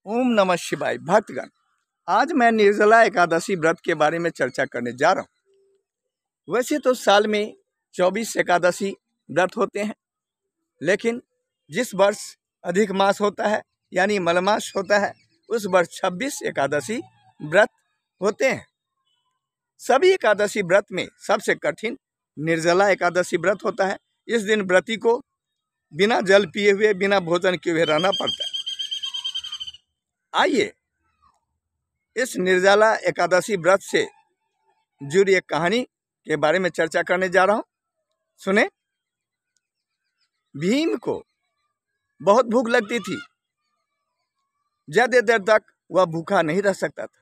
ओम नमः शिवाय। भक्तगण, आज मैं निर्जला एकादशी व्रत के बारे में चर्चा करने जा रहा हूँ। वैसे तो साल में 24 एकादशी व्रत होते हैं, लेकिन जिस वर्ष अधिक मास होता है यानी मलमास होता है, उस वर्ष 26 एकादशी व्रत होते हैं। सभी एकादशी व्रत में सबसे कठिन निर्जला एकादशी व्रत होता है। इस दिन व्रती को बिना जल पिए हुए, बिना भोजन किए हुए रहना पड़ता है। आइए इस निर्जला एकादशी व्रत से जुड़ी एक कहानी के बारे में चर्चा करने जा रहा हूं। सुने। भीम को बहुत भूख लगती थी। ज्यादा देर तक वह भूखा नहीं रह सकता था।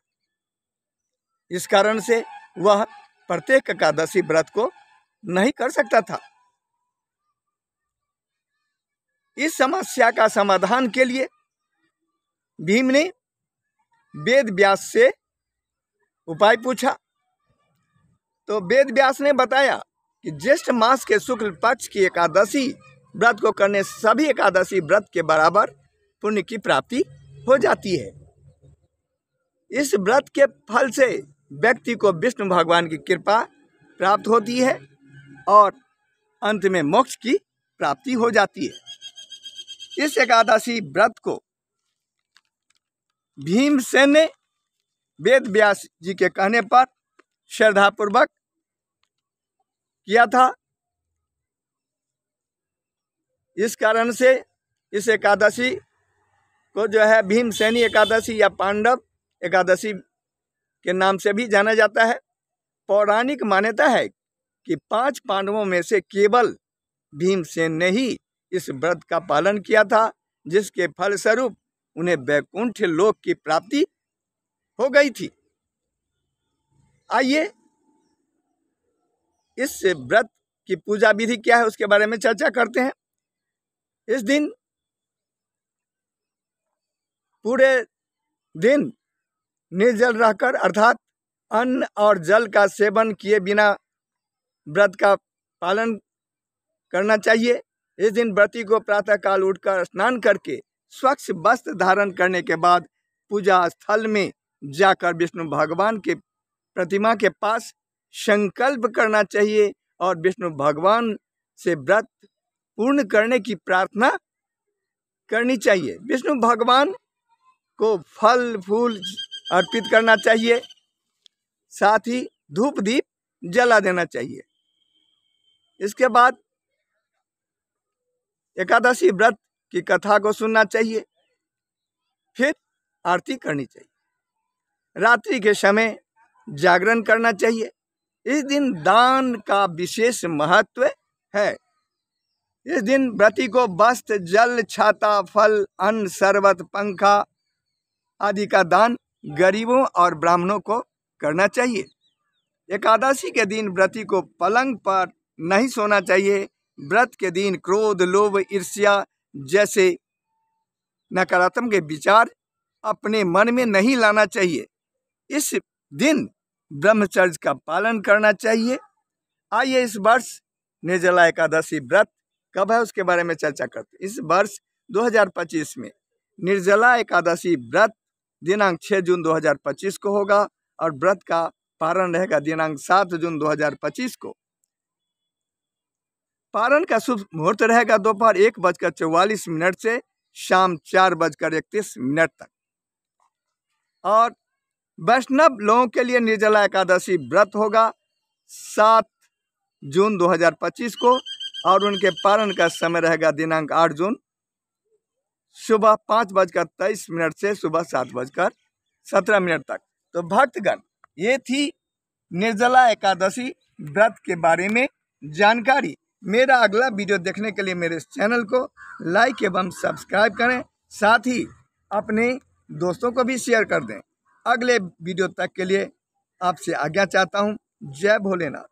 इस कारण से वह प्रत्येक एकादशी व्रत को नहीं कर सकता था। इस समस्या का समाधान के लिए भीम ने वेद व्यास से उपाय पूछा। तो वेद व्यास ने बताया कि ज्येष्ठ मास के शुक्ल पक्ष की एकादशी व्रत को करने सभी एकादशी व्रत के बराबर पुण्य की प्राप्ति हो जाती है। इस व्रत के फल से व्यक्ति को विष्णु भगवान की कृपा प्राप्त होती है और अंत में मोक्ष की प्राप्ति हो जाती है। इस एकादशी व्रत को भीमसेन ने वेद व्यास जी के कहने पर श्रद्धापूर्वक किया था। इस कारण से इस एकादशी को जो है भीमसेनी एकादशी या पांडव एकादशी के नाम से भी जाना जाता है। पौराणिक मान्यता है कि 5 पांडवों में से केवल भीमसेन ने ही इस व्रत का पालन किया था, जिसके फलस्वरूप उन्हें वैकुंठ लोक की प्राप्ति हो गई थी। आइए इस व्रत की पूजा विधि क्या है उसके बारे में चर्चा करते हैं। इस दिन पूरे दिन निर्जल रहकर अर्थात अन्न और जल का सेवन किए बिना व्रत का पालन करना चाहिए। इस दिन व्रती को प्रातःकाल उठकर स्नान करके स्वच्छ वस्त्र धारण करने के बाद पूजा स्थल में जाकर विष्णु भगवान के प्रतिमा के पास संकल्प करना चाहिए और विष्णु भगवान से व्रत पूर्ण करने की प्रार्थना करनी चाहिए। विष्णु भगवान को फल फूल अर्पित करना चाहिए, साथ ही धूप दीप जला देना चाहिए। इसके बाद एकादशी व्रत की कथा को सुनना चाहिए, फिर आरती करनी चाहिए। रात्रि के समय जागरण करना चाहिए। इस दिन दान का विशेष महत्व है। इस दिन व्रती को वस्त्र, जल, छाता, फल, अन्न, शरबत, पंखा आदि का दान गरीबों और ब्राह्मणों को करना चाहिए। एकादशी के दिन व्रती को पलंग पर नहीं सोना चाहिए। व्रत के दिन क्रोध, लोभ, ईर्ष्या जैसे नकारात्मक विचार अपने मन में नहीं लाना चाहिए। इस दिन ब्रह्मचर्य का पालन करना चाहिए। आइए इस वर्ष निर्जला एकादशी व्रत कब है उसके बारे में चर्चा करते हैं। इस वर्ष 2025 में निर्जला एकादशी व्रत दिनांक 6 जून 2025 को होगा और व्रत का पारण रहेगा दिनांक 7 जून 2025 को। पारण का शुभ मुहूर्त रहेगा दोपहर 1:44 से शाम 4:31 तक। और वैष्णव लोगों के लिए निर्जला एकादशी व्रत होगा 7 जून 2025 को और उनके पारण का समय रहेगा दिनांक 8 जून सुबह 5:23 से सुबह 7:17 तक। तो भक्तगण, ये थी निर्जला एकादशी व्रत के बारे में जानकारी। मेरा अगला वीडियो देखने के लिए मेरे इस चैनल को लाइक एवं सब्सक्राइब करें, साथ ही अपने दोस्तों को भी शेयर कर दें। अगले वीडियो तक के लिए आपसे आज्ञा चाहता हूँ। जय भोलेनाथ।